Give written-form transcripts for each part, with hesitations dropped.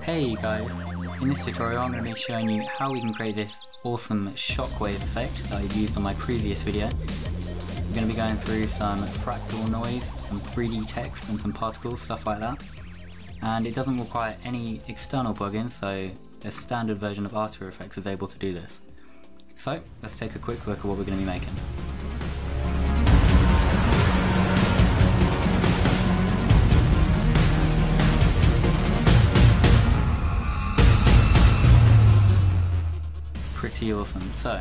Hey you guys, in this tutorial I'm going to be showing you how we can create this awesome shockwave effect that I used on my previous video. We're going to be going through some fractal noise, some 3D text and some particles, stuff like that. And it doesn't require any external plugins, so a standard version of After Effects is able to do this. So let's take a quick look at what we're going to be making. Pretty awesome. So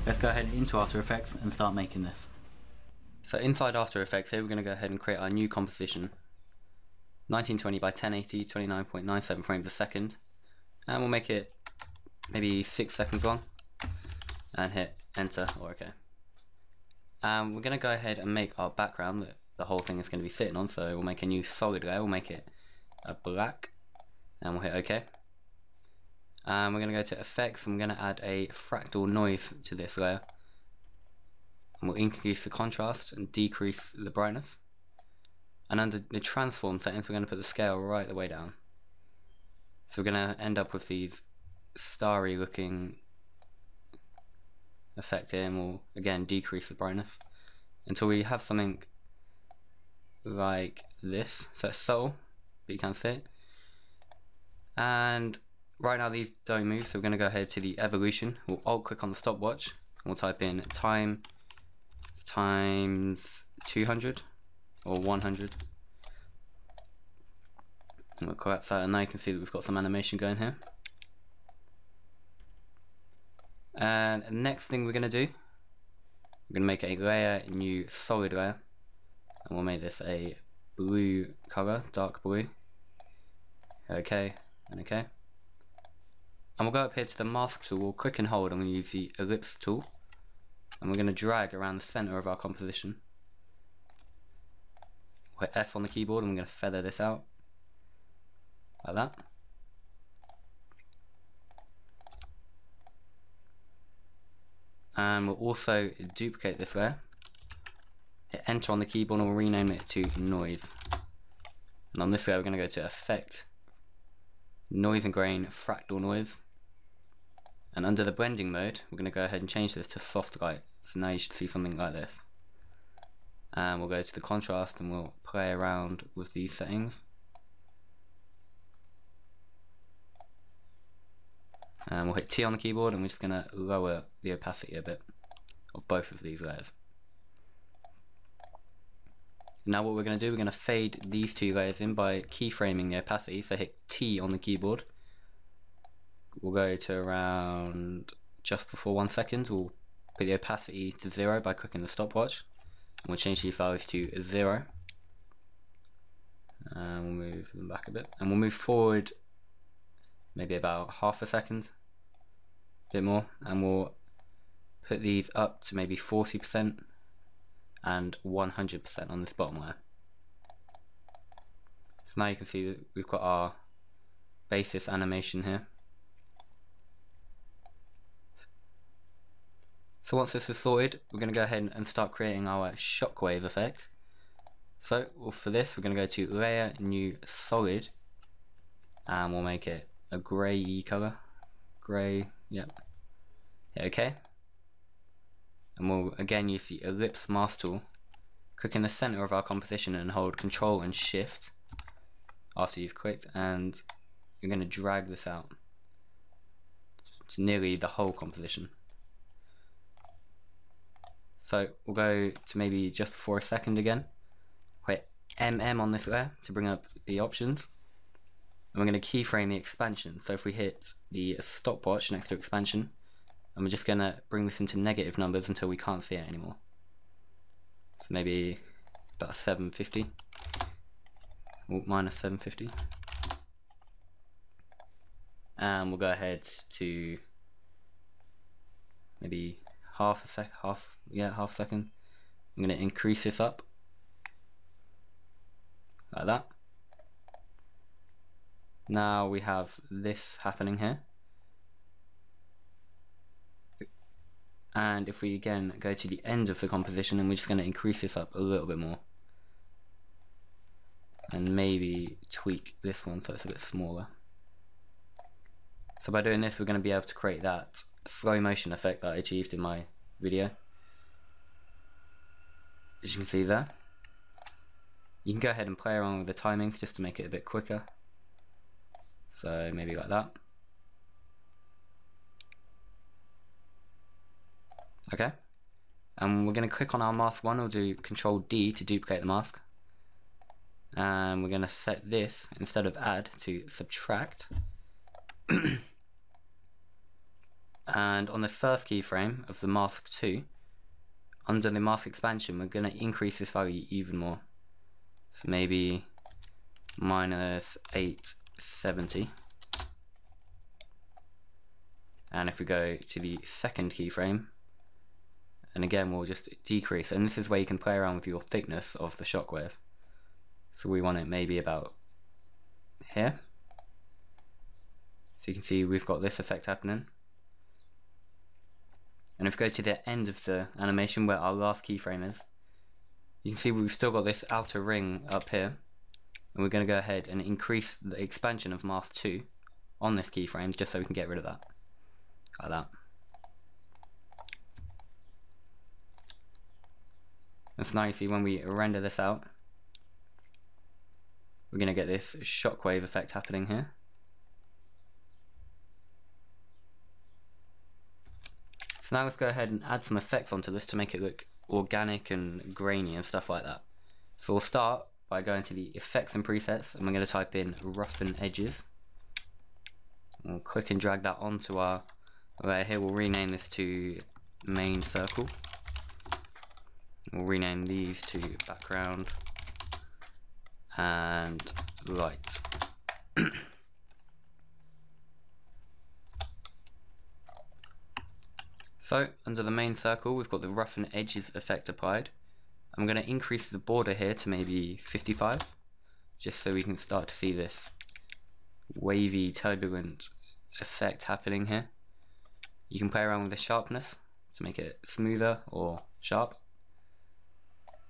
let's go ahead into After Effects and start making this. So inside After Effects here we're going to go ahead and create our new composition, 1920 by 1080, 29.97 frames a second, and we'll make it maybe 6 seconds long and hit enter or OK. We're going to go ahead and make our background that the whole thing is going to be sitting on, so we'll make a new solid layer, we'll make it a black and we'll hit OK. We're going to go to effects and we're going to add a fractal noise to this layer, and we'll increase the contrast and decrease the brightness, and under the transform settings we're going to put the scale right the way down. So we're going to end up with these starry looking effect here, and we'll again decrease the brightness until we have something like this. So it's subtle but you can't see it, and right now these don't move, so we're going to go ahead to the evolution. We'll alt click on the stopwatch and we'll type in time times 200 or 100. And we'll collapse that, and now you can see that we've got some animation going here. And the next thing we're going to do, we're going to make a layer, new solid layer, and we'll make this a blue color, dark blue. OK and OK. And we'll go up here to the mask tool, we'll click and hold, and we'll use the ellipse tool, and we're going to drag around the center of our composition. We'll hit F on the keyboard and we're going to feather this out like that. And we'll also duplicate this layer, hit enter on the keyboard, and we'll rename it to noise. And on this layer we're going to go to effect, noise and grain, fractal noise, and under the blending mode we're going to go ahead and change this to soft light. So now you should see something like this, and we'll go to the contrast and we'll play around with these settings, and we'll hit T on the keyboard, and we're just going to lower the opacity a bit of both of these layers. Now what we're going to do, we're going to fade these two layers in by keyframing the opacity, so hit T on the keyboard. We'll go to around just before 1 second, we'll put the opacity to 0 by clicking the stopwatch, and we'll change these values to 0. And we'll move them back a bit, and we'll move forward maybe about half a second, a bit more, and we'll put these up to maybe 40% and 100% on this bottom layer. So now you can see that we've got our basis animation here. So once this is sorted, we're going to go ahead and start creating our shockwave effect. So for this we're going to go to layer, new solid, and we'll make it a grey color, grey, yep, hit OK. And we'll again use the ellipse mask tool, click in the center of our composition and hold Control and Shift after you've clicked, and you're going to drag this out to nearly the whole composition. So we'll go to maybe just before a second again, hit MM on this layer to bring up the options, and we're going to keyframe the expansion. So if we hit the stopwatch next to expansion, and we're just going to bring this into negative numbers until we can't see it anymore. So maybe about 750, or minus 750. And we'll go ahead to maybe half a second. I'm going to increase this up like that. Now we have this happening here. And if we again go to the end of the composition, and we're just going to increase this up a little bit more. and maybe tweak this one so it's a bit smaller. So by doing this, we're going to be able to create that slow motion effect that I achieved in my video. As you can see there, you can go ahead and play around with the timings just to make it a bit quicker. So maybe like that. Okay, and we're going to click on our mask one. We'll do Control D to duplicate the mask, and we're going to set this, instead of add, to subtract. And on the first keyframe of the mask 2, under the mask expansion, we're going to increase this value even more. So maybe minus 870. And if we go to the second keyframe, and again we'll just decrease, and this is where you can play around with your thickness of the shockwave. So we want it maybe about here. So you can see we've got this effect happening. And if we go to the end of the animation where our last keyframe is, you can see we've still got this outer ring up here, and we're going to go ahead and increase the expansion of mask 2 on this keyframe just so we can get rid of that, like that. And so now you see when we render this out, we're going to get this shockwave effect happening here. So now let's go ahead and add some effects onto this to make it look organic and grainy and stuff like that. So we'll start by going to the effects and presets, and we're going to type in roughen edges. We'll click and drag that onto our layer here. We'll rename this to main circle. We'll rename these to background and light. So under the main circle, we've got the roughen edges effect applied. I'm going to increase the border here to maybe 55, just so we can start to see this wavy, turbulent effect happening here. You can play around with the sharpness to make it smoother or sharp.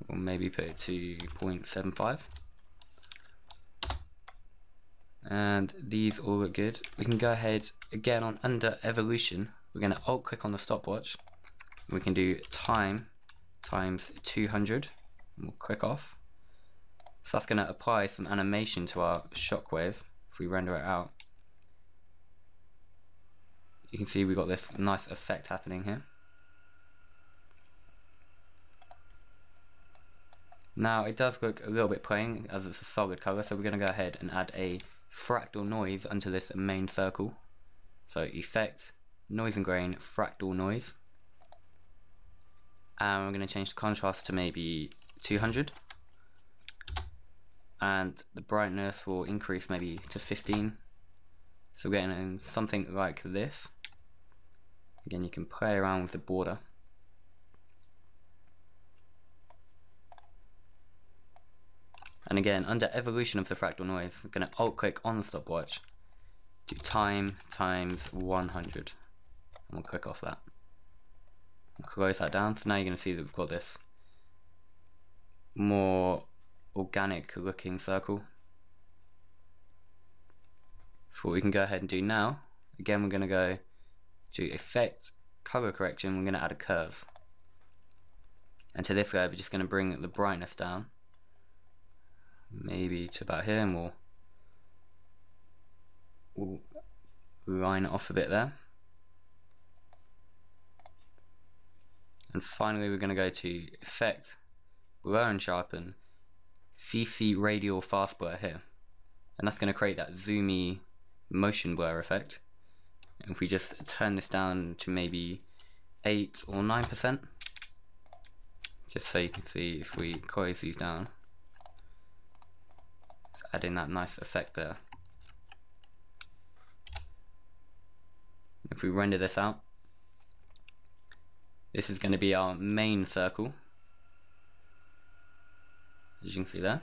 Or maybe put it to 0.75. And these all look good. We can go ahead again on under evolution. We're going to alt click on the stopwatch. We can do time times 200. And we'll click off. So that's going to apply some animation to our shockwave if we render it out. You can see we've got this nice effect happening here. Now it does look a little bit plain as it's a solid color, so we're going to go ahead and add a fractal noise onto this main circle. So effect, noise and grain, fractal noise. And we're going to change the contrast to maybe 200. And the brightness will increase maybe to 15. So we're getting something like this. Again, you can play around with the border. And again, under evolution of the fractal noise, I'm going to alt click on the stopwatch, do time times 100, and we'll click off that. We'll close that down. So now you're going to see that we've got this more organic looking circle. So what we can go ahead and do now, again we're going to go to effect, color correction, we're going to add a curve. And to this layer we're just going to bring the brightness down, maybe to about here, and we'll line it off a bit there. And finally we're going to go to effect, blur and sharpen, CC radial fast blur here, and that's going to create that zoomy motion blur effect. And if we just turn this down to maybe 8 or 9%, just so you can see if we close these down, it's adding that nice effect there. If we render this out, this is going to be our main circle, as you can see there.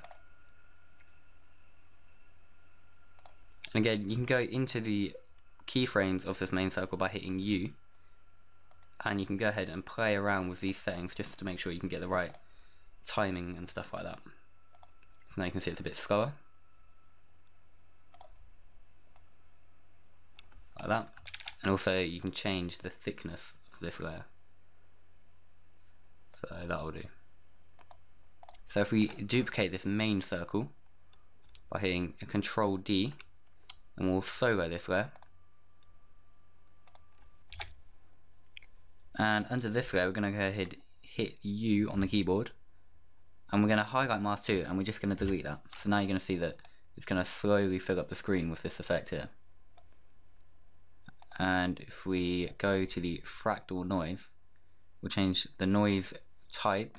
And again, you can go into the keyframes of this main circle by hitting U, and you can go ahead and play around with these settings just to make sure you can get the right timing and stuff like that. So now you can see it's a bit slower, like that. And also you can change the thickness of this layer. So that will do. So if we duplicate this main circle by hitting Control D, and we'll solo this layer. And under this layer, we're going to go ahead, hit U on the keyboard, and we're going to highlight mask 2, and we're just going to delete that. So now you're going to see that it's going to slowly fill up the screen with this effect here. And if we go to the fractal noise, we'll change the noise type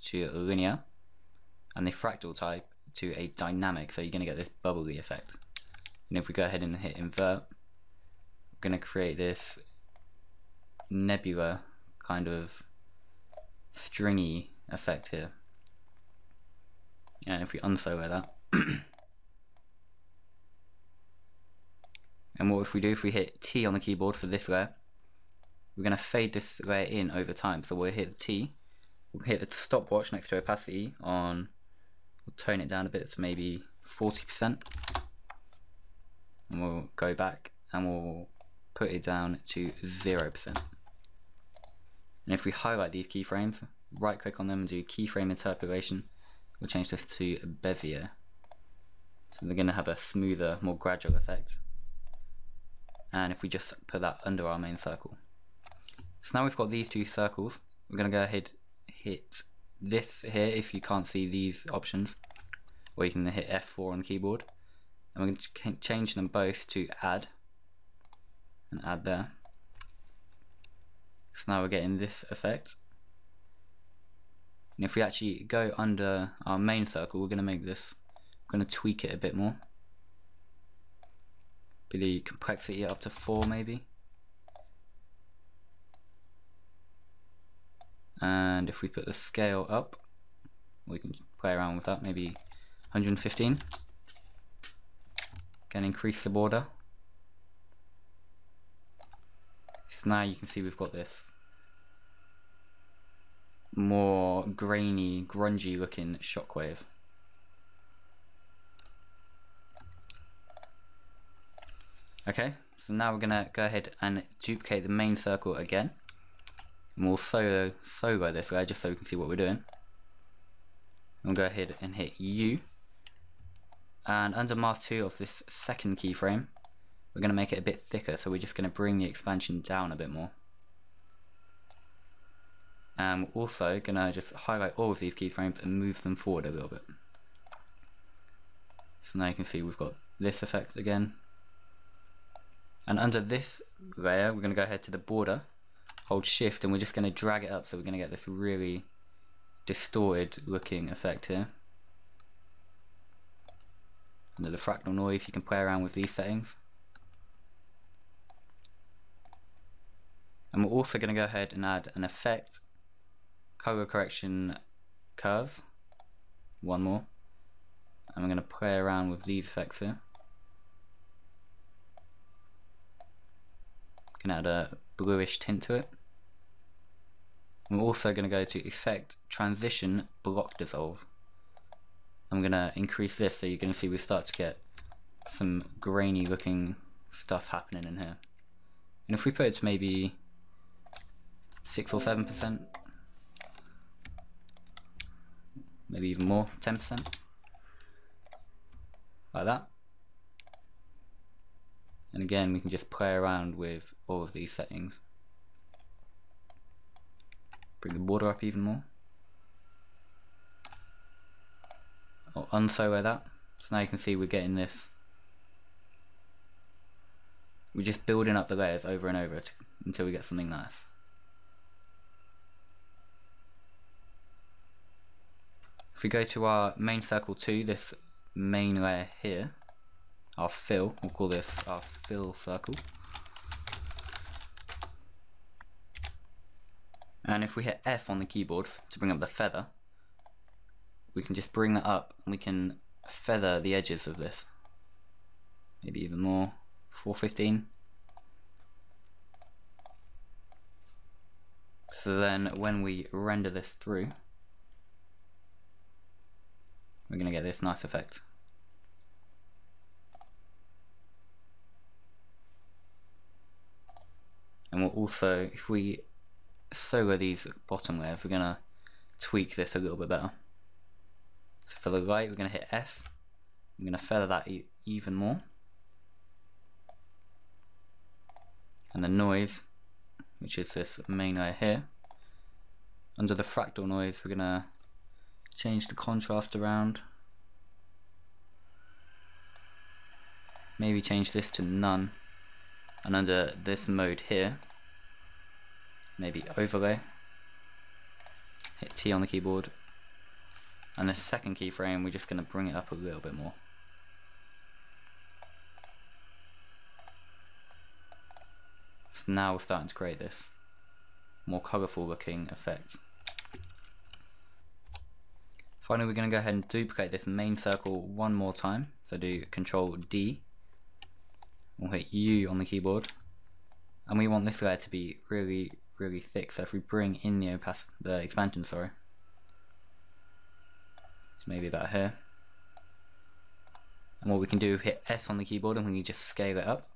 to linear and the fractal type to a dynamic, so you're going to get this bubbly effect. And if we go ahead and hit invert, we're going to create this nebula kind of stringy effect here. And if we unsolo that, and what if we do, if we hit T on the keyboard for this layer, we're going to fade this layer in over time. So we'll hit T, we'll hit the stopwatch next to opacity on, we'll tone it down a bit to maybe 40%, and we'll go back and we'll put it down to 0%. And if we highlight these keyframes, right click on them and do keyframe interpolation, we'll change this to Bezier. So they're going to have a smoother, more gradual effect. And if we just put that under our main circle. So now we've got these two circles, we're going to go ahead, hit this here if you can't see these options, or you can hit F4 on the keyboard, and we're going to change them both to add, and add there. So now we're getting this effect. And if we actually go under our main circle, we're going to make this, we're going to tweak it a bit more. Be the complexity up to 4 maybe. And if we put the scale up, we can play around with that, maybe 115. Can increase the border. So now you can see we've got this more grainy, grungy looking Shockwave. Okay, so now we're gonna go ahead and duplicate the main circle again, and we'll solo this layer just so we can see what we're doing. We'll go ahead and hit U, and under mask 2 of this second keyframe, we're gonna make it a bit thicker, so we're just gonna bring the expansion down a bit more. And we're also gonna just highlight all of these keyframes and move them forward a little bit. So now you can see we've got this effect again. And under this layer, we're going to go ahead to the border, hold shift, and we're just going to drag it up, so we're going to get this really distorted looking effect here. Under the fractal noise, you can play around with these settings. And we're also going to go ahead and add an effect, color correction curve, one more. And we're going to play around with these effects here. Going to add a bluish tint to it. And we're also going to go to Effect, Transition, Block Dissolve. I'm going to increase this so you're going to see we start to get some grainy looking stuff happening in here. And if we put it to maybe 6 or 7%, maybe even more, 10%, like that. And again, we can just play around with all of these settings. Bring the border up even more. Or unsolo that. So now you can see we're getting this. We're just building up the layers over and over until we get something nice. If we go to our main circle 2, this main layer here, our fill, we'll call this our fill circle. And if we hit F on the keyboard to bring up the feather, we can just bring that up and we can feather the edges of this. Maybe even more, 415. So then when we render this through, we're going to get this nice effect. And we'll also, if we solo these bottom layers, we're going to tweak this a little bit better. So for the light, we're going to hit F. I'm going to feather that even more. And the noise, which is this main layer here, under the fractal noise, we're going to change the contrast around. Maybe change this to none. And under this mode here, maybe overlay. Hit T on the keyboard. And the second keyframe, we're just going to bring it up a little bit more. So now we're starting to create this more colourful looking effect. Finally, we're going to go ahead and duplicate this main circle one more time. So do Control D. We'll hit U on the keyboard. And we want this layer to be really, really thick. So if we bring in the expansion, sorry. So maybe about here. And what we can do, hit S on the keyboard and we can just scale it up.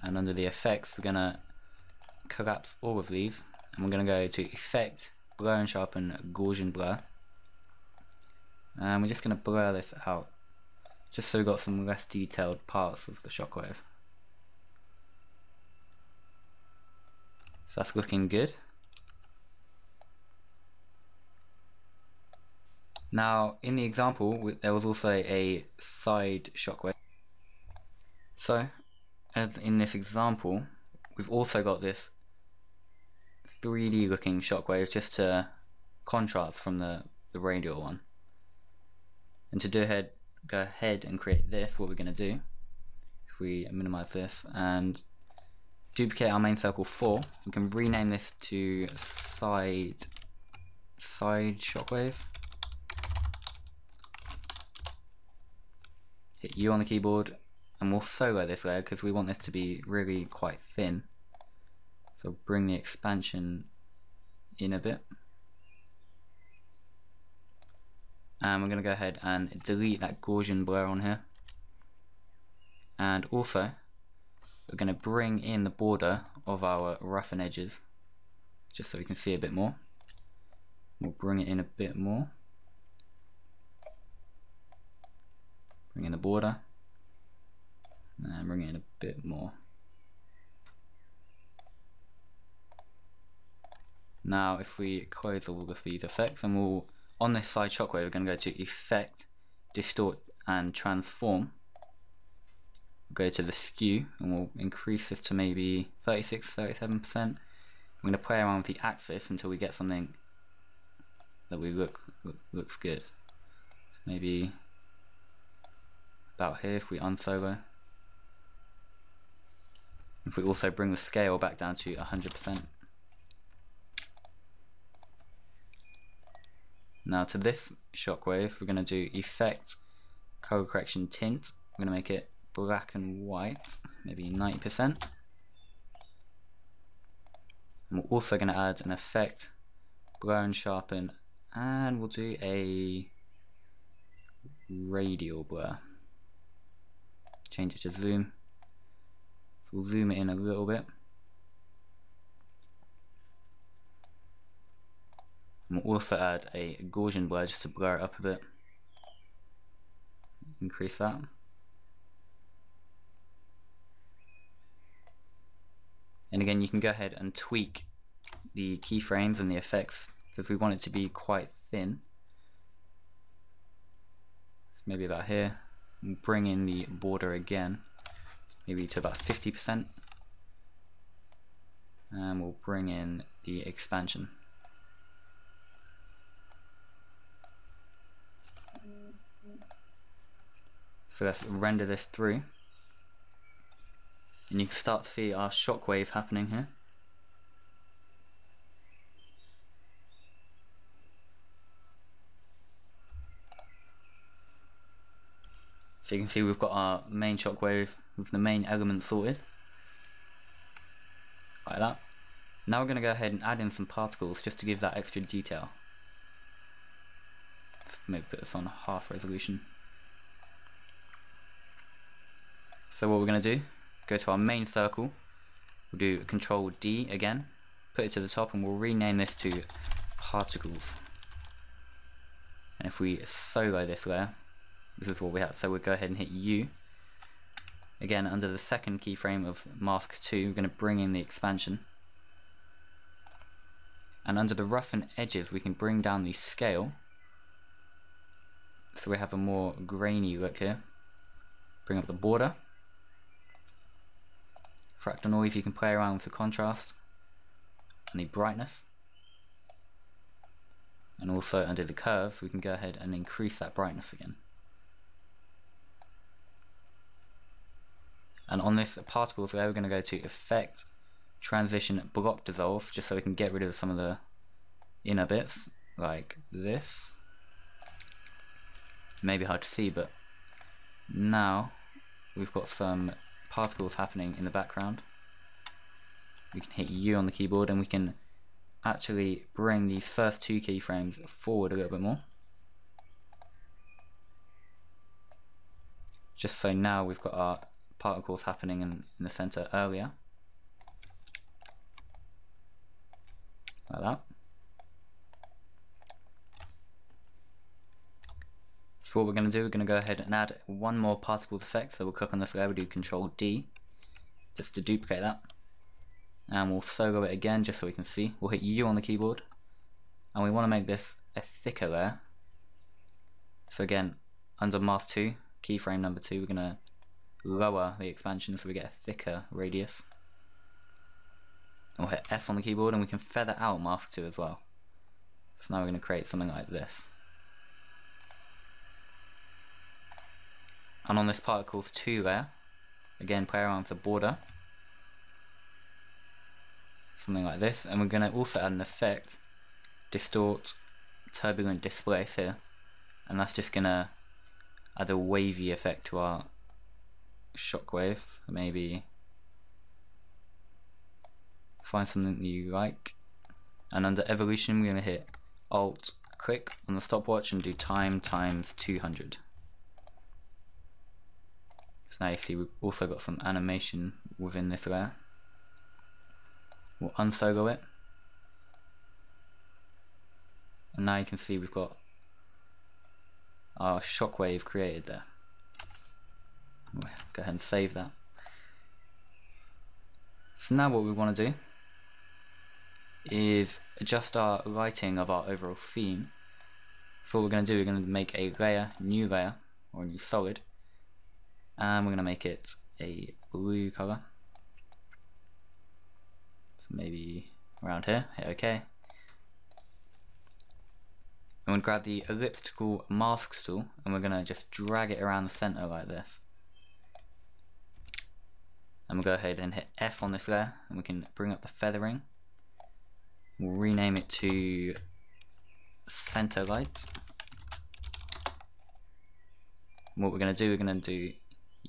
And under the effects, we're going to collapse all of these. And we're going to go to Effect, Blur and Sharpen, Gaussian Blur. And we're just going to blur this out, just so we've got some less detailed parts of the shockwave. So that's looking good. Now, in the example, there was also a side shockwave. So, as in this example, we've also got this 3D looking shockwave just to contrast from the radial one. And to go ahead and create this, what we're going to do, if we minimize this and duplicate our main circle 4, we can rename this to side shockwave. Hit U on the keyboard, and we'll solo this layer because we want this to be really quite thin. So bring the expansion in a bit. And we're going to go ahead and delete that Gaussian blur on here. And also, we're going to bring in the border of our roughen edges, just so we can see a bit more. We'll bring it in a bit more. Bring in the border. And bring it in a bit more. Now, if we close all of these effects, and we'll, on this side shockwave, we're going to go to Effect, Distort, and Transform. We'll go to the Skew, and we'll increase this to maybe 36-37%. We're going to play around with the axis until we get something that we looks good. So maybe about here if we unsolo. If we also bring the scale back down to 100%. Now to this shockwave, we're going to do Effect, Color Correction, Tint. We're going to make it black and white, maybe 90%. And we're also going to add an effect, Blur and Sharpen, and we'll do a radial blur. Change it to zoom. So we'll zoom it in a little bit. And we'll also add a Gaussian blur just to blur it up a bit. Increase that. And again, you can go ahead and tweak the keyframes and the effects because we want it to be quite thin. Maybe about here. We'll bring in the border again, maybe to about 50%. And we'll bring in the expansion. So let's render this through. And you can start to see our shockwave happening here. So you can see we've got our main shockwave with the main element sorted. Like that. Now we're going to go ahead and add in some particles just to give that extra detail. Maybe put this on half resolution. So what we're going to do, go to our main circle, we'll do Control D again, put it to the top, and we'll rename this to Particles. And if we solo this layer, this is what we have. So we'll go ahead and hit U. Again, under the second keyframe of Mask 2, we're going to bring in the expansion. And under the roughen edges, we can bring down the scale, so we have a more grainy look here. Bring up the border. Fractal noise, you can play around with the contrast and the brightness. And also under the curves, we can go ahead and increase that brightness again. And on this particles layer, we're going to go to Effect, Transition, Block Dissolve, just so we can get rid of some of the inner bits, like this. Maybe hard to see, but now we've got some particles happening in the background. We can hit U on the keyboard and we can actually bring these first two keyframes forward a little bit more. Just so now we've got our particles happening in the center earlier. Like that. So what we're going to do, we're going to go ahead and add one more particles effect. So we'll click on this layer, we'll do Control D just to duplicate that. And we'll solo it again just so we can see. We'll hit U on the keyboard. And we want to make this a thicker layer. So again, under Mask 2, keyframe number 2, we're going to lower the expansion so we get a thicker radius. And we'll hit F on the keyboard and we can feather out Mask 2 as well. So now we're going to create something like this. And on this Particles 2 layer, again play around with the border. Something like this. And we're going to also add an effect, Distort, Turbulent Displace here. And that's just going to add a wavy effect to our Shockwave. Maybe find something that you like. And under Evolution, we're going to hit Alt click on the stopwatch and do time times 200. So now you see we've also got some animation within this layer. We'll unsolo it. And now you can see we've got our Shockwave created there. We'll go ahead and save that. So now what we want to do is adjust our lighting of our overall theme. So what we're going to do, we're going to make a layer, new layer, or a new solid, and we're going to make it a blue color. So maybe around here, hit OK. And we'll grab the elliptical mask tool and we're going to just drag it around the center like this. And we'll go ahead and hit F on this layer and we can bring up the feathering. We'll rename it to Center Light. And what we're going to do, we're going to do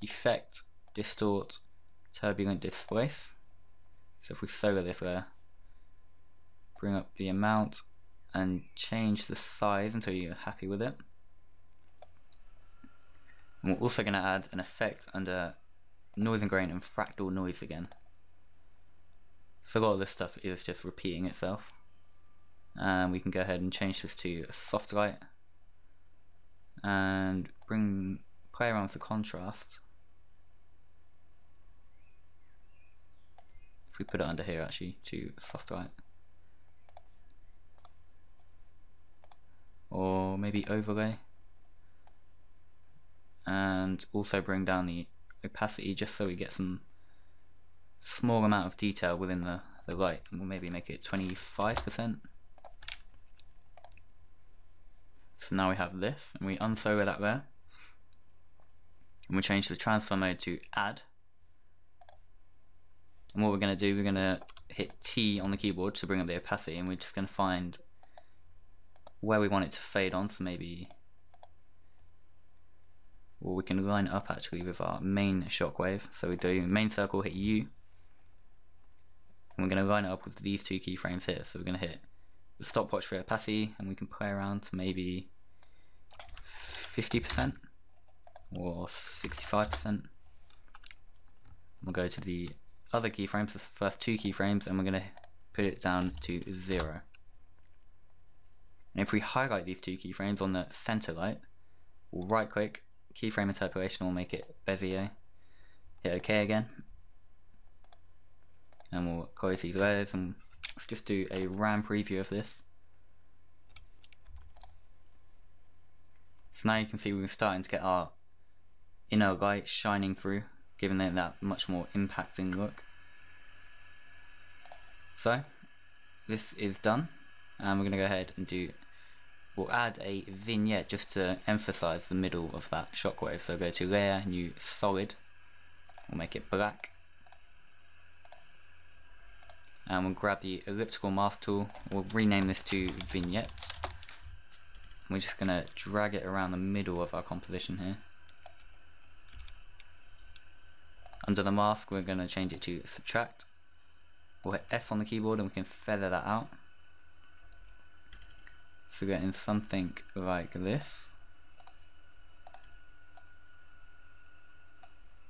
Effect, Distort, Turbulent Displace. So if we solo this layer, bring up the amount and change the size until you're happy with it. And we're also going to add an effect under Noise and Grain and Fractal Noise again. So a lot of this stuff is just repeating itself. And we can go ahead and change this to a soft light and play around with the contrast. If we put it under here actually to soft light, or maybe overlay, and also bring down the opacity just so we get some small amount of detail within the light, and we'll maybe make it 25%. So now we have this, and we unsolo that there, and we change the transfer mode to add. And what we're going to do, we're going to hit T on the keyboard to bring up the opacity, and we're just going to find where we want it to fade on. So maybe, or we can line it up actually with our main Shockwave. So we do main circle, hit U, and we're going to line it up with these two keyframes here. So we're going to hit the stopwatch for opacity, and we can play around to maybe 50% or 65%. We'll go to the other keyframes, the first two keyframes, and we're going to put it down to 0. And if we highlight these two keyframes on the center light, we'll right click, keyframe interpolation, we'll make it Bezier, hit OK again, and we'll close these layers, and let's just do a RAM preview of this. So now you can see we're starting to get our inner light shining through, giving it that much more impacting look. So this is done, and we're going to go ahead and we'll add a vignette just to emphasize the middle of that shockwave. So go to layer, new solid, we'll make it black, and we'll grab the elliptical mask tool, we'll rename this to vignette. We're just going to drag it around the middle of our composition here. Under the mask we're going to change it to subtract. We'll hit F on the keyboard and we can feather that out. So getting something like this.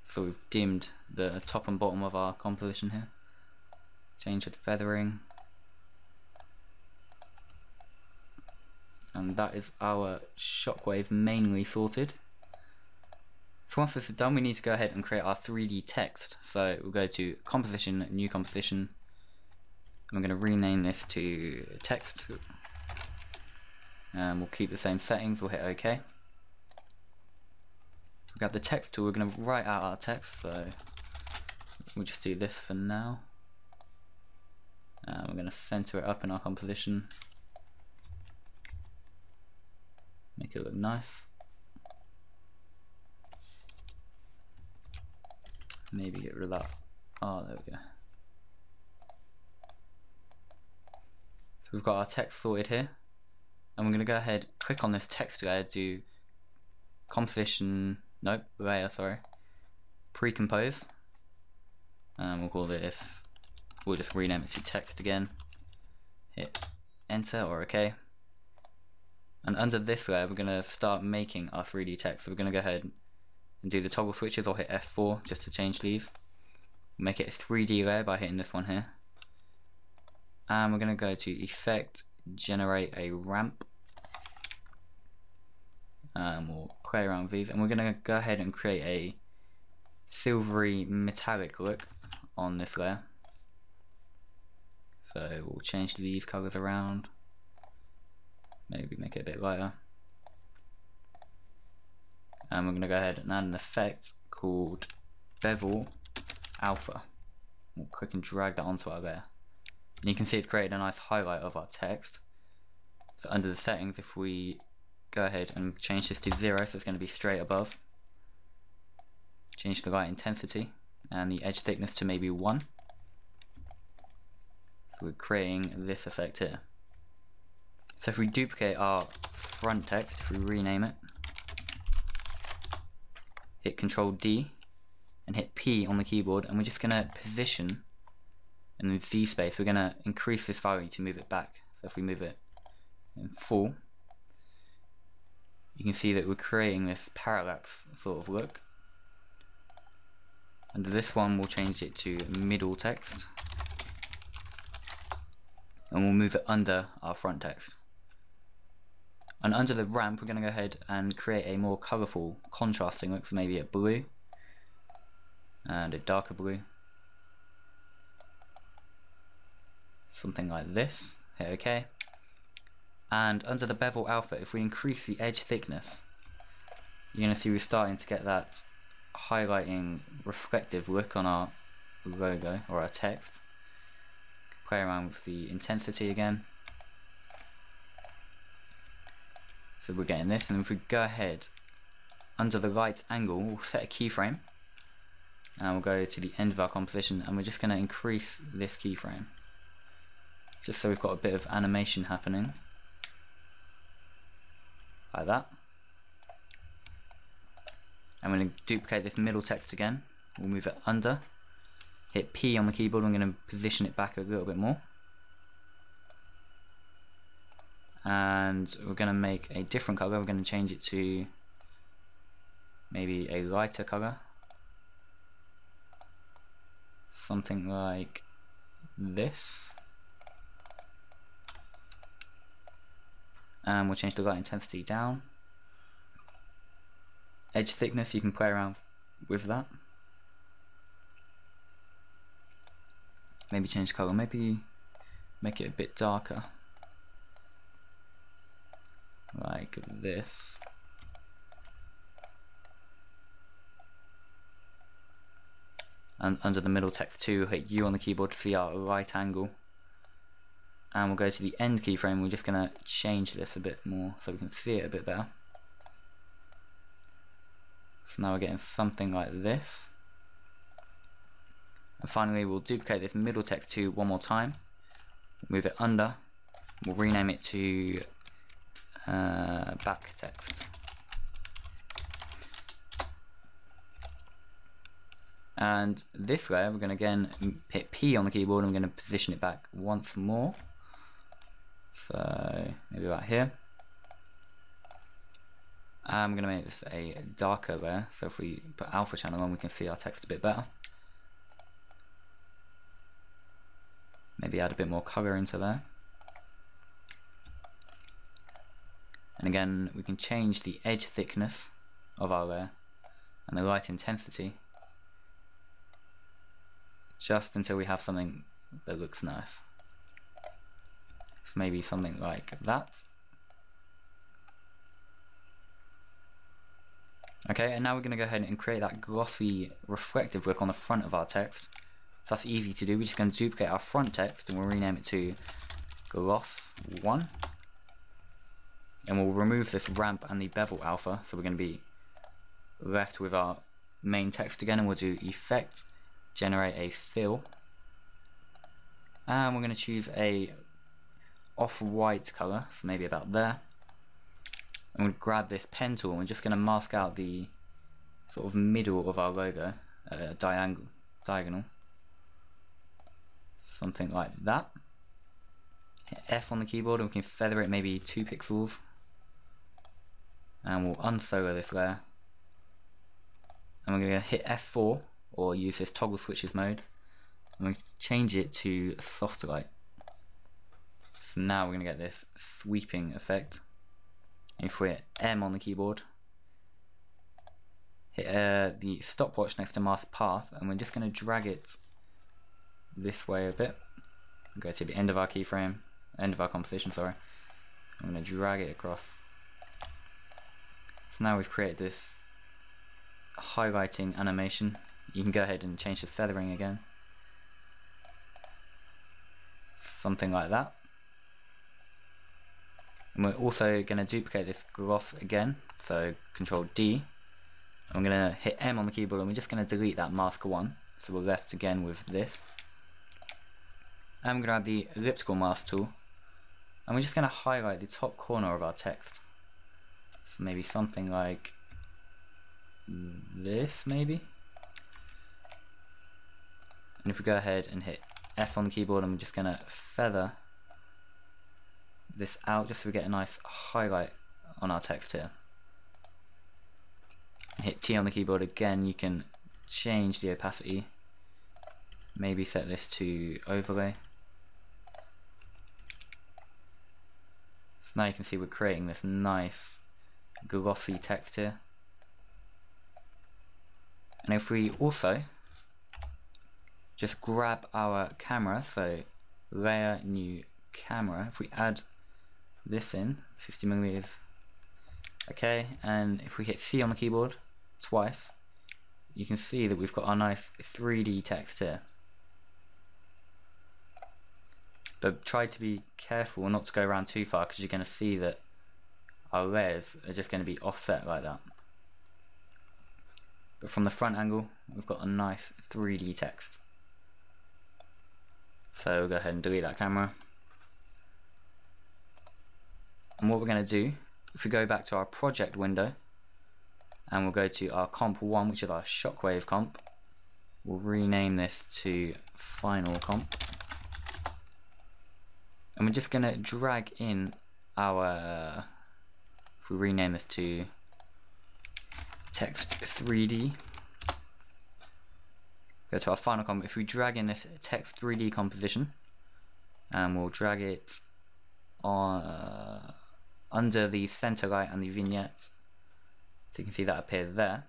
So we've dimmed the top and bottom of our composition here. Change the feathering. And that is our shockwave mainly sorted. So once this is done, we need to go ahead and create our 3D text. So we'll go to composition, new composition. I'm going to rename this to text. And we'll keep the same settings, we'll hit OK. We'll grab the text tool, we're going to write out our text. So we'll just do this for now. And we're going to center it up in our composition. Make it look nice. Maybe get rid of that. Oh, there we go. So we've got our text sorted here, and we're going to go ahead, click on this text layer, do composition, nope, layer, sorry, pre-compose, and we'll call this, we'll just rename it to text again, hit enter or OK. And under this layer we're going to start making our 3D text. So we're going to go ahead and do the toggle switches, or hit F4 just to change these. Make it a 3D layer by hitting this one here. And we're going to go to Effect, Generate a Ramp. And we'll play around with these. And we're going to go ahead and create a silvery metallic look on this layer. So we'll change these colors around. Maybe make it a bit lighter. And we're going to go ahead and add an effect called Bevel Alpha. We'll click and drag that onto our layer. And you can see it's created a nice highlight of our text. So under the settings, if we go ahead and change this to 0, so it's going to be straight above. Change the light intensity and the edge thickness to maybe 1. So we're creating this effect here. So if we duplicate our front text, if we rename it, hit Ctrl D and hit P on the keyboard, and we're just going to position, and in Z space we're going to increase this value to move it back. So if we move it in full, you can see that we're creating this parallax sort of look. Under this one we'll change it to middle text, and we'll move it under our front text. And under the ramp we're going to go ahead and create a more colourful contrasting look, so maybe a blue and a darker blue, something like this. Hit OK. And under the bevel alpha, if we increase the edge thickness, you're going to see we're starting to get that highlighting reflective look on our logo or our text. Play around with the intensity again. So we're getting this, and if we go ahead under the right angle, we'll set a keyframe, and we'll go to the end of our composition, and we're just going to increase this keyframe, just so we've got a bit of animation happening, like that. I'm going to duplicate this middle text again, we'll move it under, hit P on the keyboard, I'm going to position it back a little bit more. And we're going to make a different colour, we're going to change it to maybe a lighter colour. something like this. And we'll change the light intensity down. Edge thickness, you can play around with that. Maybe change colour, maybe make it a bit darker. Like this. And under the middle text 2, hit U on the keyboard to see our right angle. And we'll go to the end keyframe, we're just going to change this a bit more so we can see it a bit better. So now we're getting something like this. And finally we'll duplicate this middle text 2 one more time, move it under, we'll rename it to back text. And this layer we're going to again hit P on the keyboard and we're going to position it back once more. So maybe right here. I'm going to make this a darker layer, so if we put alpha channel on we can see our text a bit better. Maybe add a bit more colour into there. And again we can change the edge thickness of our layer and the light intensity just until we have something that looks nice. So maybe something like that. Okay, and now we're going to go ahead and create that glossy reflective look on the front of our text. So that's easy to do. We're just going to duplicate our front text and we'll rename it to gloss 1. And we'll remove this ramp and the bevel alpha, so we're going to be left with our main text again, and we'll do effect, generate a fill, and we're going to choose a off-white colour, so maybe about there. And we'll grab this pen tool and we're just going to mask out the sort of middle of our logo at a diagonal, something like that. Hit F on the keyboard and we can feather it maybe 2 pixels, and we'll unsolo this layer, and we're going to hit F4 or use this toggle switches mode and we change it to soft light. So now we're going to get this sweeping effect. If we hit M on the keyboard, hit the stopwatch next to mask path, and we're just going to drag it this way a bit. Go to the end of our keyframe, end of our composition, sorry. I'm going to drag it across. So now we've created this highlighting animation. You can go ahead and change the feathering again. Something like that. And we're also going to duplicate this gloss again, so Control D. I'm going to hit M on the keyboard and we're just going to delete that mask 1, so we're left again with this. And I'm going to grab the elliptical mask tool and we're just going to highlight the top corner of our text. So maybe something like this maybe. And if we go ahead and hit F on the keyboard and we're just going to feather this out just so we get a nice highlight on our text here. And hit T on the keyboard again, you can change the opacity, maybe set this to overlay. So now you can see we're creating this nice glossy text here. And if we also just grab our camera, so layer, new camera, if we add this in 50mm, okay, and if we hit C on the keyboard twice, you can see that we've got our nice 3D text here. But try to be careful not to go around too far, because you're going to see that our layers are just going to be offset like that. But from the front angle, we've got a nice 3D text. So we'll go ahead and delete that camera. And what we're going to do, if we go back to our project window and we'll go to our comp 1, which is our Shockwave comp, we'll rename this to final comp. And we're just going to drag in our, if we rename this to text 3D, Go to our final comp. If we drag in this text 3D composition, and we'll drag it on under the center light and the vignette, so you can see that appear there.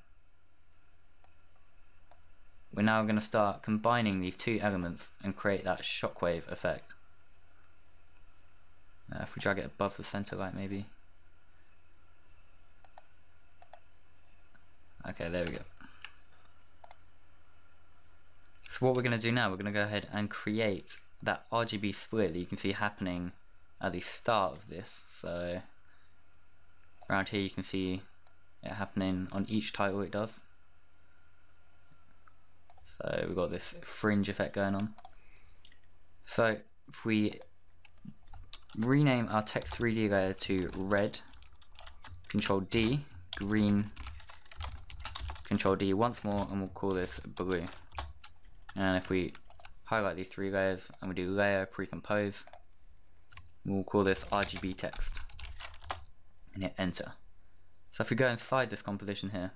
We're now going to start combining these two elements and create that shockwave effect. If we drag it above the center light, maybe. Okay, there we go. So what we're going to do now, we're going to go ahead and create that RGB split that you can see happening at the start of this. So around here you can see it happening on each title it does. So we've got this fringe effect going on. So if we rename our text 3D layer to red, Control D, green, Control D once more, and we'll call this blue. And if we highlight these three layers and we do layer pre-compose, we'll call this RGB text and hit enter. So if we go inside this composition here,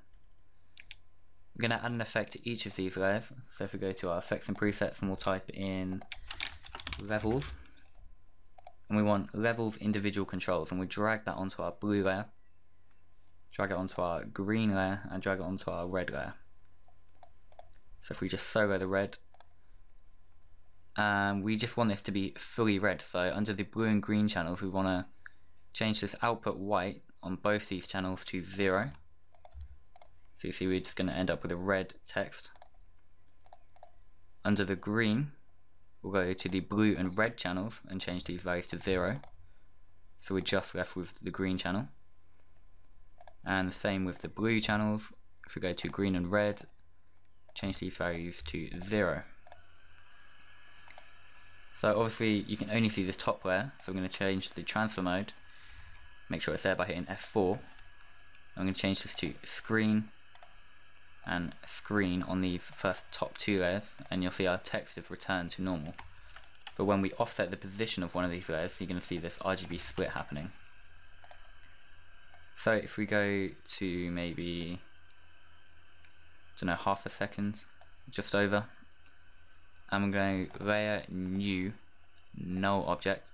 we're going to add an effect to each of these layers. So if we go to our effects and presets and we'll type in levels, and we want levels individual controls, and we drag that onto our blue layer, drag it onto our green layer, and drag it onto our red layer. So if we just solo the red, we just want this to be fully red. So under the blue and green channels, we want to change this output white on both these channels to 0. So you see we're just going to end up with a red text. Under the green, we'll go to the blue and red channels and change these values to 0. So we're just left with the green channel. And the same with the blue channels. If we go to green and red, change these values to 0. So obviously you can only see this top layer, so I'm going to change the transfer mode, make sure it's there by hitting F4. I'm going to change this to screen and screen on these first top two layers, and you'll see our text has returned to normal. But when we offset the position of one of these layers, you're going to see this RGB split happening. So if we go to maybe, I don't know, half a second, just over, and I'm going to layer new null object,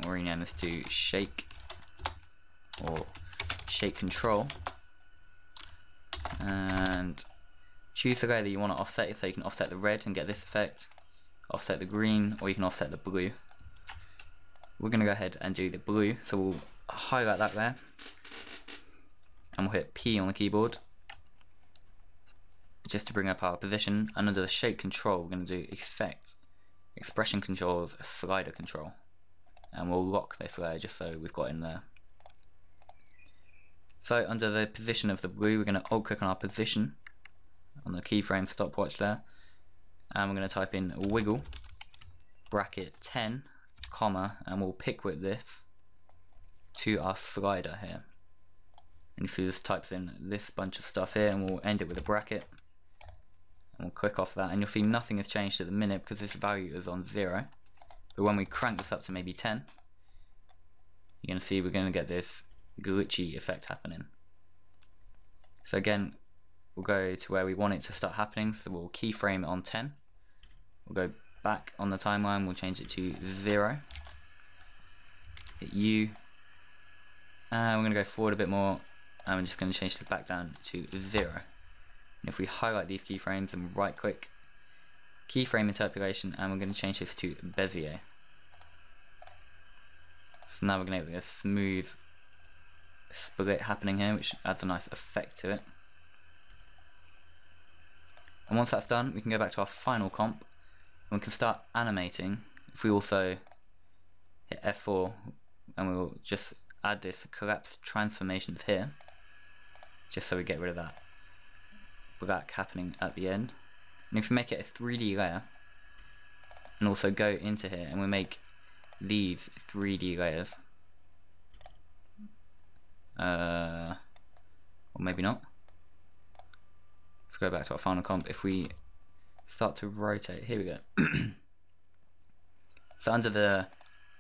we'll rename this to shake or shake control, and choose the layer that you want to offset it, so you can offset the red and get this effect, offset the green, or you can offset the blue. We're going to go ahead and do the blue, so we'll highlight that layer and we'll hit P on the keyboard just to bring up our position, and under the shape control we're going to do effect, expression controls, slider control, and we'll lock this layer just so we've got in there. So under the position of the blue, we're going to alt click on our position on the keyframe stopwatch there, and we're going to type in wiggle bracket 10 comma, and we'll pick with this to our slider here, and you see this types in this bunch of stuff here, and we'll end it with a bracket, and we'll click off that, and you'll see nothing has changed at the minute because this value is on 0, but when we crank this up to maybe 10, you're going to see we're going to get this glitchy effect happening. So again, we'll go to where we want it to start happening, so we'll keyframe it on 10, we'll go back on the timeline, we'll change it to 0, hit U, and we're going to go forward a bit more, and we're just going to change this back down to 0. And if we highlight these keyframes and right click, keyframe interpolation, and we're going to change this to Bezier. So now we're going to get a smooth split happening here, which adds a nice effect to it. And once that's done, we can go back to our final comp and we can start animating. If we also hit F4, and we'll just add this collapsed transformations here, just so we get rid of that black happening at the end. And if we make it a 3D layer, and also go into here and we make these 3D layers, or maybe not. If we go back to our final comp, if we start to rotate, here we go. So under the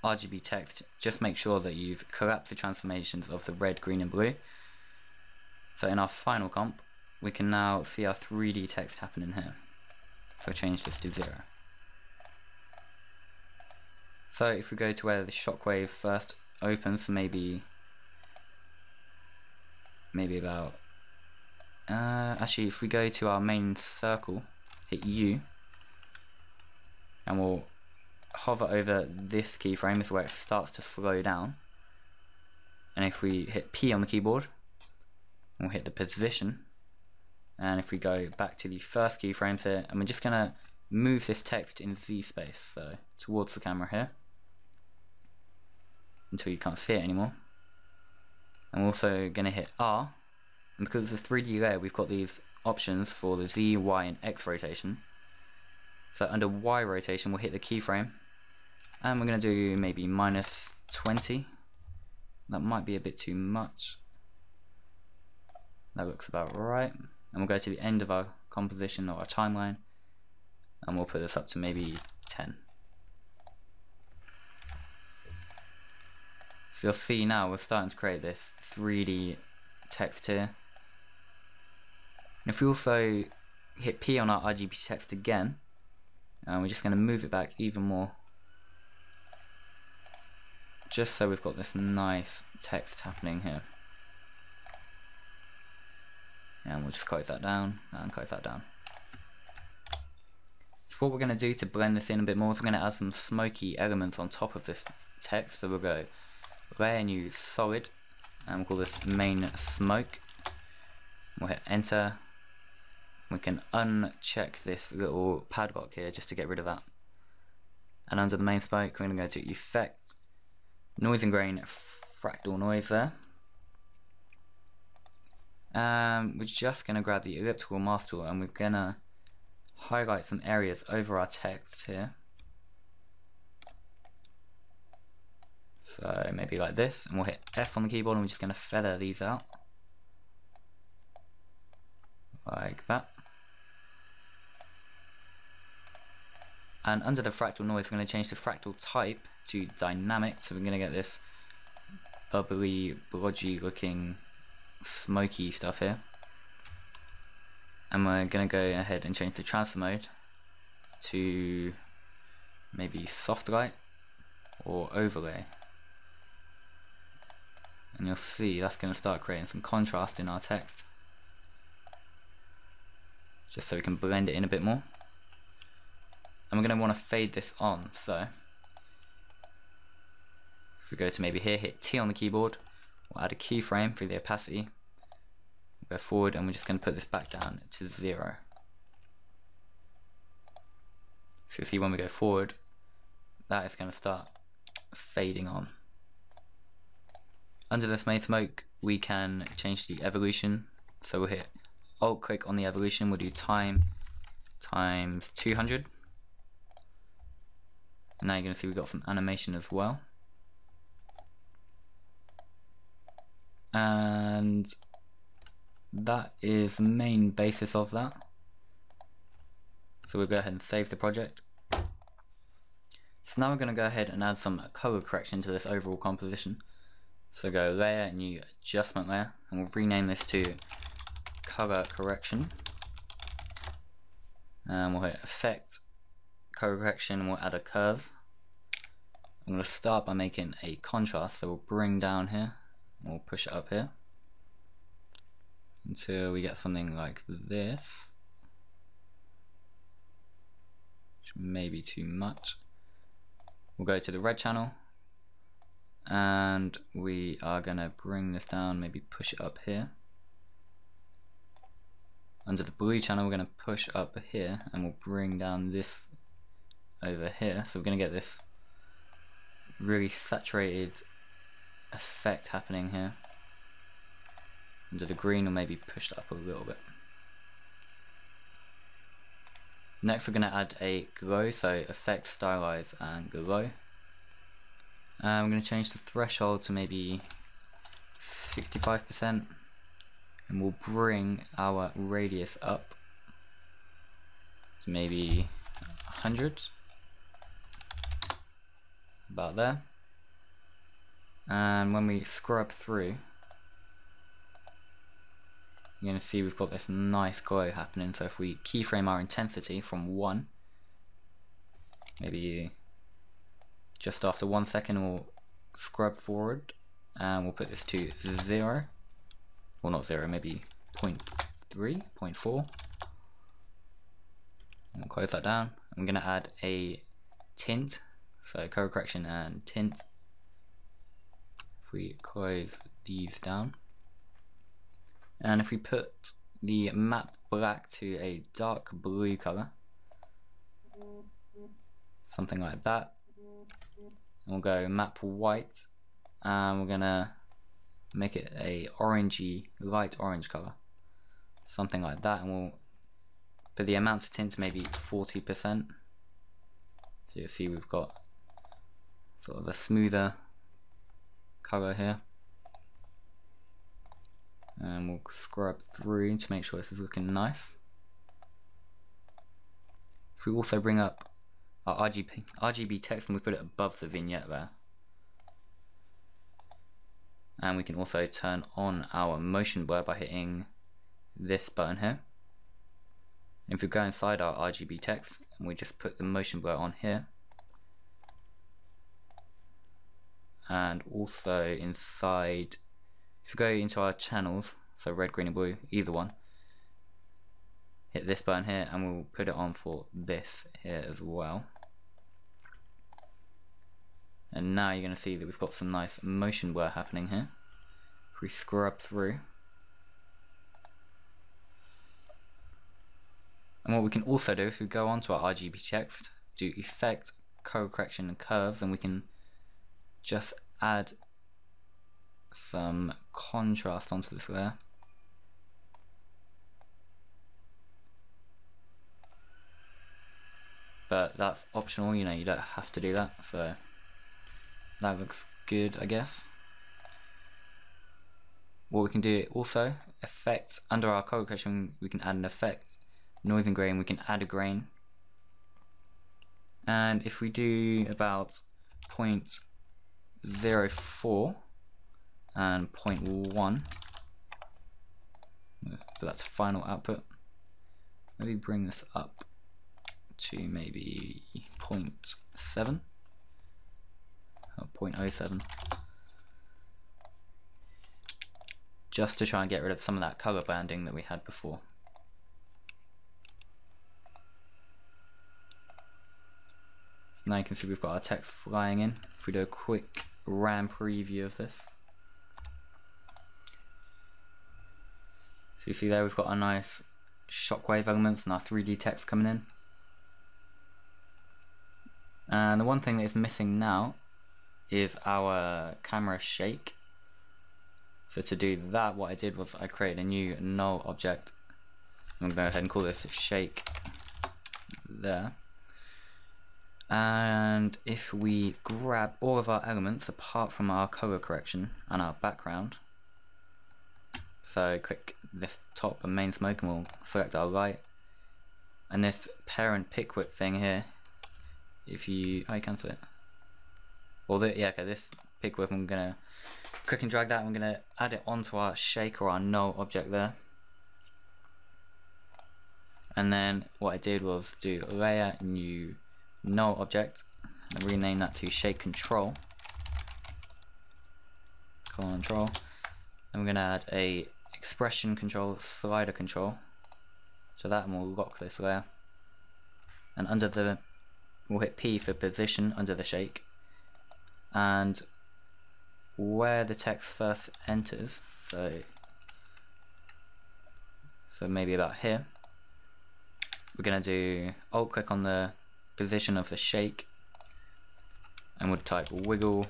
RGB text, just make sure that you've collapsed the transformations of the red, green and blue. So in our final comp, we can now see our 3D text happening here. So change this to 0. So if we go to where the shockwave first opens, maybe about actually if we go to our main circle, hit U, and we'll hover over this keyframe is where it starts to slow down. And if we hit P on the keyboard, we'll hit the position. And if we go back to the first keyframes here, and we're just gonna move this text in Z space, so towards the camera here, until you can't see it anymore. I'm also gonna hit R, and because it's a 3D layer, we've got these options for the Z, Y, and X rotation. So under Y rotation, we'll hit the keyframe, and we're gonna do maybe -20. That might be a bit too much. That looks about right. And we'll go to the end of our composition or our timeline, and we'll put this up to maybe 10. So you'll see now we're starting to create this 3D text here. And if we also hit P on our RGB text again, we're just going to move it back even more, just so we've got this nice text happening here. And we'll just close that down and close that down. So what we're going to do to blend this in a bit more is we're going to add some smoky elements on top of this text. So we'll go layer, new solid, and we'll call this main smoke. We'll hit enter. We can uncheck this little padlock here just to get rid of that. And under the main smoke, we're going to go to effect, noise and grain, fractal noise there. We're just going to grab the elliptical mask tool, and we're going to highlight some areas over our text here. So maybe like this, and we'll hit F on the keyboard, and we're just going to feather these out like that. And under the fractal noise, we're going to change the fractal type to dynamic, so we're going to get this bubbly, blodgy looking smoky stuff here. And we're going to go ahead and change the transfer mode to maybe soft light or overlay. And you'll see that's going to start creating some contrast in our text, just so we can blend it in a bit more. And we're going to want to fade this on, so if we go to maybe here, hit T on the keyboard, we'll add a keyframe for the opacity, we'll go forward, and we're just going to put this back down to 0. So you'll see when we go forward, that is going to start fading on. Under this main smoke, we can change the evolution, so we'll hit Alt click on the evolution, we'll do time times 200. Now you're going to see we've got some animation as well. And that is the main basis of that. So we'll go ahead and save the project. So now we're going to go ahead and add some color correction to this overall composition. So go layer, new adjustment layer, and we'll rename this to color correction. And we'll hit effect, color correction, and we'll add a curve. I'm going to start by making a contrast, so we'll bring down here, and we'll push it up here until we get something like this, which may be too much. We'll go to the red channel, and we are going to bring this down, maybe push it up here. Under the blue channel, we're going to push up here, and we'll bring down this over here. So we're going to get this really saturated effect happening here. Under the green, we'll maybe push that up a little bit. Next, we're going to add a glow, so effect, stylize, and glow. I'm going to change the threshold to maybe 65%. And we'll bring our radius up to maybe 100, about there. And when we scrub through, you're going to see we've got this nice glow happening. So if we keyframe our intensity from 1, maybe just after 1 second we'll scrub forward and we'll put this to 0, well not 0, maybe 0.3, 0.4, and close that down. I'm going to add a tint, so color correction and tint. If we close these down, and if we put the map black to a dark blue color, something like that, and we'll go map white, and we're gonna make it a orangey, light orange color, something like that, and we'll put the amount of tint to maybe 40%. So you'll see we've got sort of a smoother color here, and we'll scrub through to make sure this is looking nice. If we also bring up our RGB text and we put it above the vignette there, and we can also turn on our motion blur by hitting this button here. And if we go inside our RGB text and we just put the motion blur on here, and also inside, if you go into our channels, so red, green and blue, either one, hit this button here and we'll put it on for this here as well. And now you're going to see that we've got some nice motion blur happening here. If we scrub through, and what we can also do, if we go onto our RGB text, do effect, color correction and curves, and we can just add some contrast onto this layer. But that's optional, you know, you don't have to do that, so that looks good, I guess. What we can do also, effect, under our color correction we can add an effect, noise and grain, we can add a grain. And if we do about 0.04 and 0.1, but that's final output, maybe bring this up to maybe 0.7 or 0.07, just to try and get rid of some of that color banding that we had before. Now you can see we've got our text flying in. If we do a quick RAM preview of this, so you see there we've got our nice shockwave elements and our 3D text coming in. And the one thing that is missing now is our camera shake. So to do that, what I did was I created a new null object. I'm going to go ahead and call this shake there. And if we grab all of our elements apart from our color correction and our background, so click this top and main smoke and we'll select our light, and this parent pick whip thing here, if you, oh you cancel it, well yeah, okay, this pick whip, I'm gonna click and drag that, and I'm gonna add it onto our shake or our null object there. And then what I did was do layer, new null object, and rename that to shake control, and we're gonna add a expression control, slider control to that, and we'll lock this layer. And under the, we'll hit P for position under the shake, and where the text first enters, so maybe about here, we're gonna do alt click on the position of the shake, and we'll type wiggle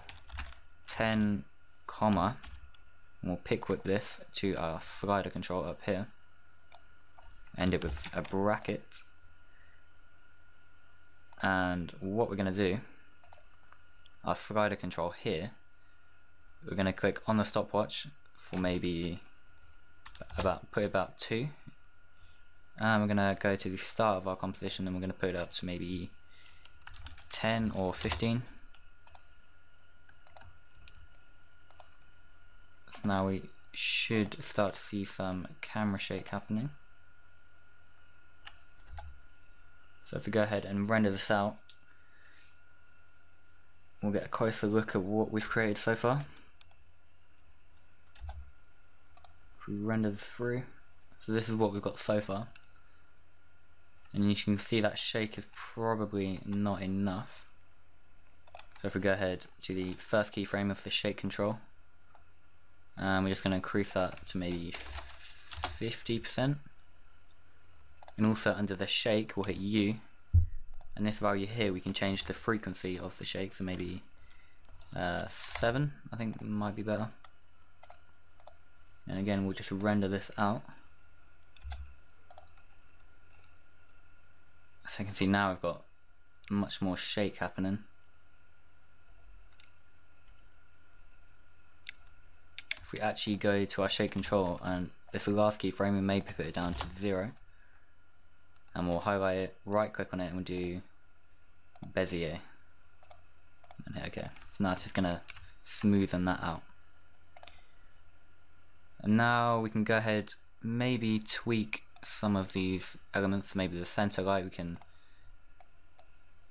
10, comma, and we'll pick whip this to our slider control up here, end it with a bracket. And what we're going to do, our slider control here, we're going to click on the stopwatch for maybe put about 2, and we're going to go to the start of our composition and we're going to put it up to maybe 10 or 15. So now we should start to see some camera shake happening. So if we go ahead and render this out, we'll get a closer look at what we've created so far. If we render this through, so this is what we've got so far. And you can see that shake is probably not enough. So if we go ahead to the first keyframe of the shake control, and we're just going to increase that to maybe 50%. And also under the shake, we'll hit U. And this value here, we can change the frequency of the shake, so maybe 7, I think might be better. And again, we'll just render this out. So you can see now we've got much more shake happening. If we actually go to our shake control and this last keyframe, we maybe put it down to 0. And we'll highlight it, right click on it, and we'll do Bezier. And hit OK. So now it's just going to smoothen that out. And now we can go ahead, maybe tweak some of these elements. Maybe the center light, we can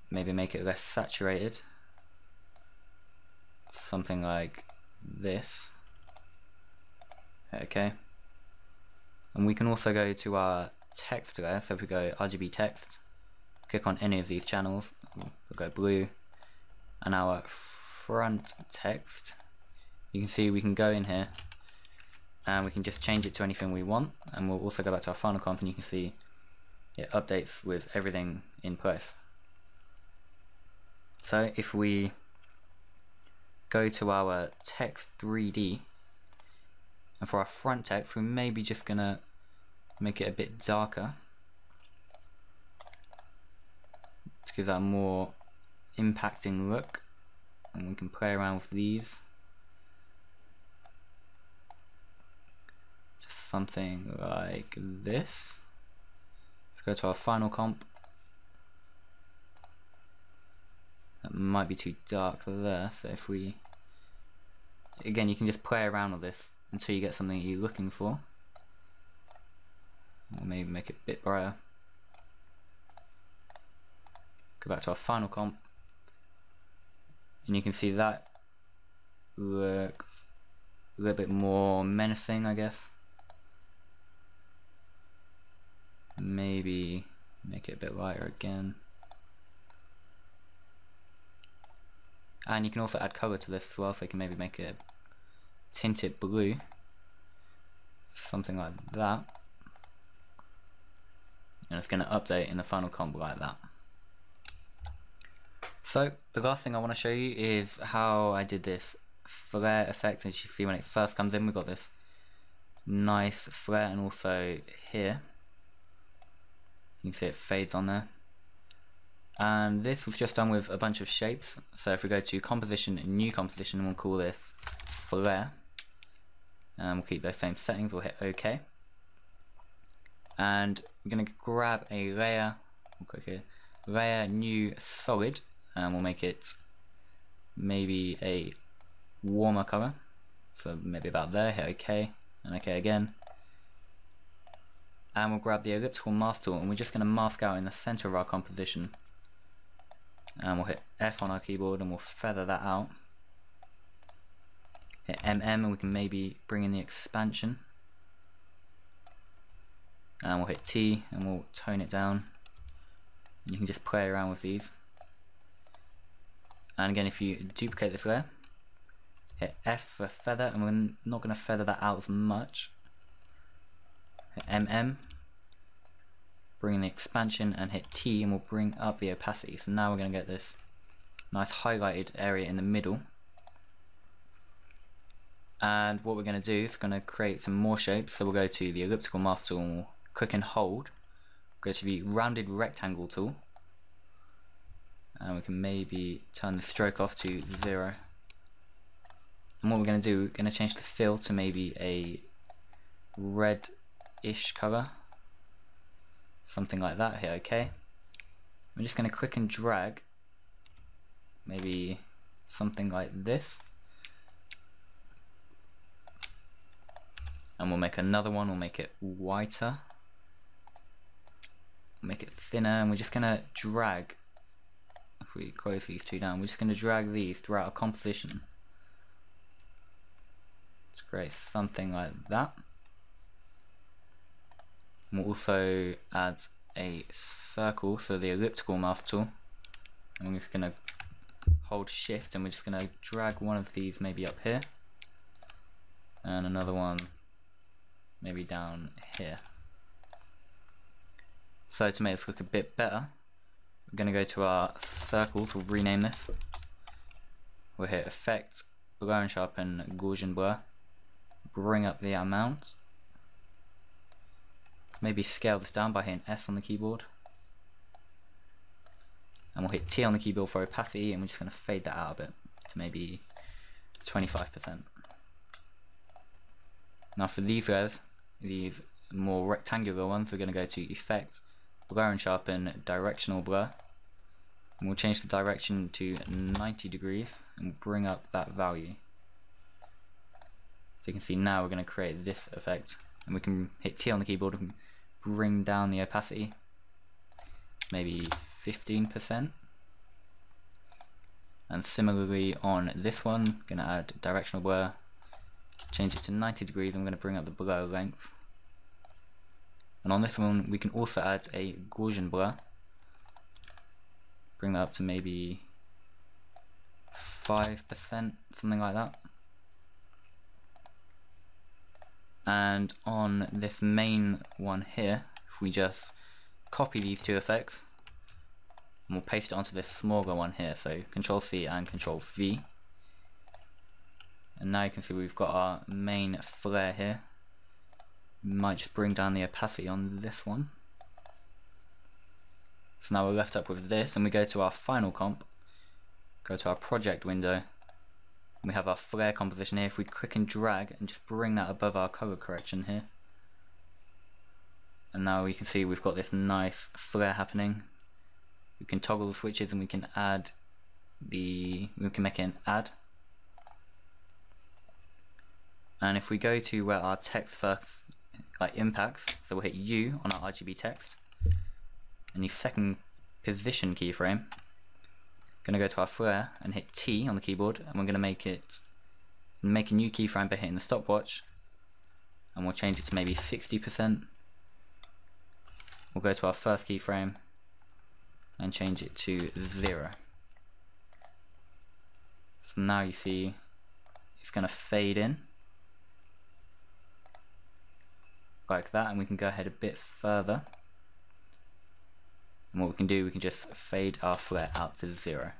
maybe make it less saturated. Something like this. Okay. And we can also go to our text layer. So if we go RGB text, click on any of these channels, we'll go blue, and our front text, you can see we can go in here and we can just change it to anything we want, and we'll also go back to our final comp and you can see it updates with everything in place. So if we go to our text 3D, and for our front text, we're maybe just gonna make it a bit darker to give that a more impacting look, and we can play around with these. Just something like this. If we go to our final comp, that might be too dark there, so if we, again, you can just play around with this until you get something you're looking for. We'll maybe make it a bit brighter. Go back to our final comp, and you can see that looks a little bit more menacing, I guess. Maybe make it a bit lighter again. And you can also add color to this as well, so you can maybe make it tinted blue, something like that. And it's going to update in the final comp like that. So the last thing I want to show you is how I did this flare effect. As you see, when it first comes in, we've got this nice flare, and also here you can see it fades on there. And this was just done with a bunch of shapes. So if we go to composition and new composition, we'll call this flare, and we'll keep those same settings. We'll hit OK, and we're going to grab a layer, we'll click here, layer, new solid, and we'll make it maybe a warmer color, so maybe about there. Hit OK, and OK again, and we'll grab the elliptical mask tool, and we're just going to mask out in the center of our composition, and we'll hit F on our keyboard and we'll feather that out. Hit MM, and we can maybe bring in the expansion, and we'll hit T and we'll tone it down. And you can just play around with these. And again, if you duplicate this layer, hit F for feather, and we're not going to feather that out as much. Hit MM, bring in the expansion, and hit T, and we'll bring up the opacity. So now we're going to get this nice highlighted area in the middle. And what we're going to do is going to create some more shapes. So we'll go to the elliptical mask tool and we'll click and hold. Go to the rounded rectangle tool, and we can maybe turn the stroke off to 0. And what we're going to do, we're going to change the fill to maybe a red-ish color, something like that. Hit OK. I'm just going to click and drag, maybe something like this. And we'll make another one, we'll make it whiter, make it thinner, and we're just going to drag, if we close these two down, we're just going to drag these throughout our composition. Let's create something like that. And we'll also add a circle, so the elliptical mask tool, and we're just going to hold shift and we're just going to drag one of these maybe up here, and another one maybe down here. So to make this look a bit better, we're going to go to our circles, we'll rename this. We'll hit Effect, Blur and Sharpen, Gaussian Blur, bring up the amount, maybe scale this down by hitting S on the keyboard, and we'll hit T on the keyboard for opacity, and we're just going to fade that out a bit to maybe 25%. Now for these guys, these more rectangular ones, we're going to go to Effect, Blur and Sharpen, Directional Blur, and we'll change the direction to 90 degrees and bring up that value. So you can see now we're going to create this effect, and we can hit T on the keyboard and bring down the opacity, maybe 15%. And similarly on this one, going to add Directional Blur, change it to 90 degrees, and we're going to bring up the blur length. And on this one we can also add a Gaussian blur, bring that up to maybe 5%, something like that. And on this main one here, if we just copy these two effects and we'll paste it onto this smaller one here, so Control C and Control V. And now you can see we've got our main flare here. We might just bring down the opacity on this one. So now we're left up with this, and we go to our final comp, go to our project window, we have our flare composition here. If we click and drag and just bring that above our color correction here, and now we can see we've got this nice flare happening. We can toggle the switches and we can add we can make it an add. And if we go to where our text first impacts, so we'll hit U on our RGB text, and the second position keyframe, going to go to our flare and hit T on the keyboard, and we're going to make a new keyframe by hitting the stopwatch, and we'll change it to maybe 60%. We'll go to our first keyframe and change it to 0. So now you see it's going to fade in like that, and we can go ahead a bit further, and what we can do, we can just fade our flare out to 0.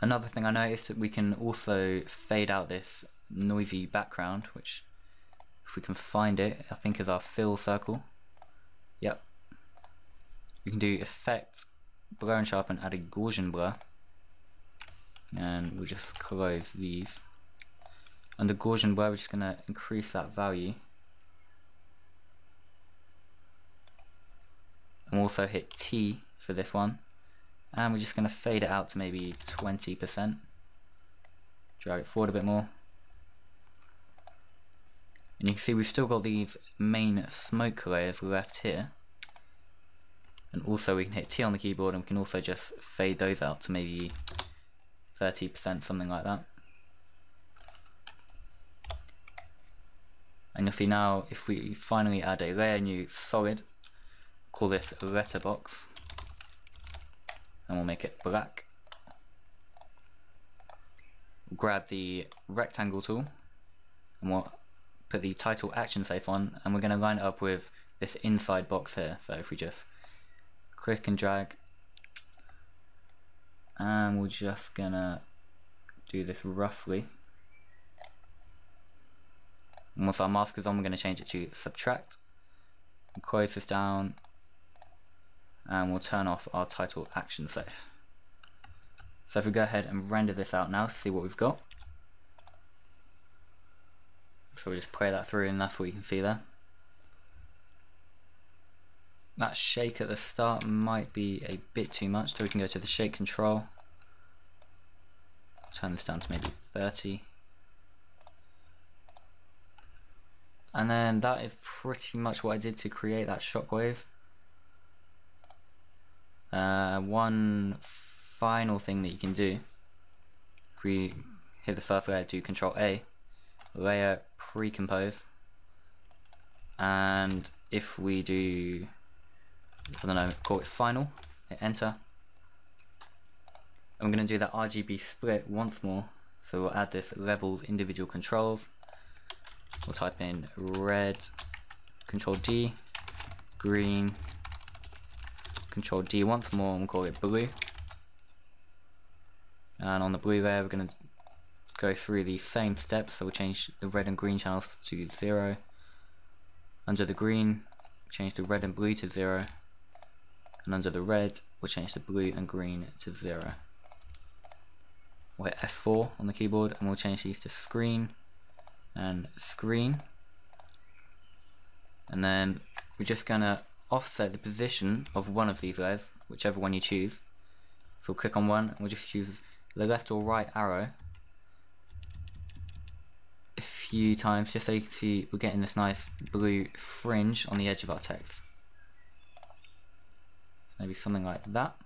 Another thing I noticed, that we can also fade out this noisy background, which if we can find it, I think is our fill circle. Yep. We can do Effect, Blur and Sharpen, add a Gaussian blur, and we'll just close these. Under Gaussian blur, we're just going to increase that value, and we'll also hit T for this one, and we're just going to fade it out to maybe 20%. Drag it forward a bit more, and you can see we've still got these main smoke layers left here, and also we can hit T on the keyboard and we can also just fade those out to maybe 30%, something like that. And you'll see now, if we finally add a layer new solid, call this letterbox, and we'll make it black. We'll grab the rectangle tool and we'll put the title action safe on, and we're going to line it up with this inside box here. So if we just click and drag, and we're just going to do this roughly. And once our mask is on, we're going to change it to subtract. We'll close this down, and we'll turn off our title action safe. So if we go ahead and render this out now to see what we've got. So we just play that through, and that's what you can see there. That shake at the start might be a bit too much, so we can go to the shake control, turn this down to maybe 30. And then that is pretty much what I did to create that shockwave. One final thing that you can do, if we hit the first layer, do Control A, layer pre-compose, and if we do, I don't know, call it final, hit enter. I'm going to do that RGB split once more, so we'll add this levels individual controls. We'll type in red, Control D, green, Control D once more, and we'll call it blue. And on the blue layer, we're going to go through the same steps, so we'll change the red and green channels to 0. Under the green, change the red and blue to 0. And under the red, we'll change the blue and green to 0. We'll hit F4 on the keyboard, and we'll change these to screen and screen. And then we're just gonna offset the position of one of these layers, whichever one you choose. So we'll click on one, and we'll just use the left or right arrow a few times, just so you can see we're getting this nice blue fringe on the edge of our text. Maybe something like that.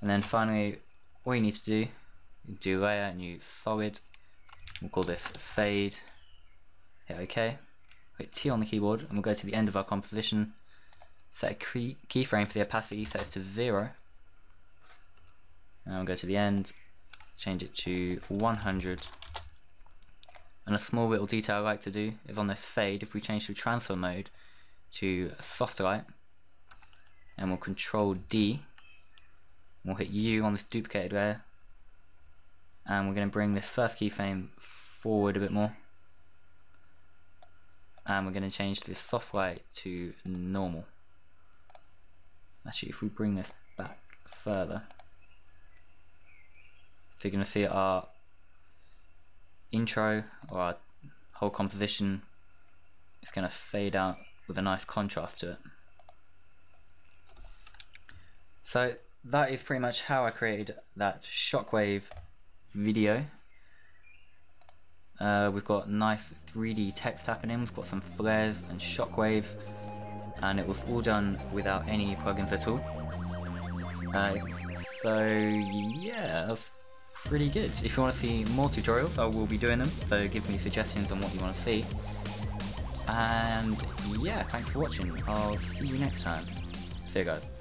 And then finally, all you need to do, do layer and use solid. We'll call this fade. Hit OK. Hit T on the keyboard, and we'll go to the end of our composition. Set a keyframe for the opacity, set it to 0. And we'll go to the end, change it to 100. And a small little detail I like to do is on this fade, if we change the transfer mode to soft light, and we'll Control D, we'll hit U on this duplicated layer, and we're going to bring this first keyframe forward a bit more, and we're going to change this soft light to normal. Actually, if we bring this back further, so you're going to see our intro, or our whole composition, is going to fade out with a nice contrast to it. So that is pretty much how I created that shockwave video. We've got nice 3D text happening, we've got some flares and shockwaves, and it was all done without any plugins at all. So yeah, that's pretty good. If you want to see more tutorials, I will be doing them, so give me suggestions on what you want to see. And yeah, thanks for watching. I'll see you next time. See you guys.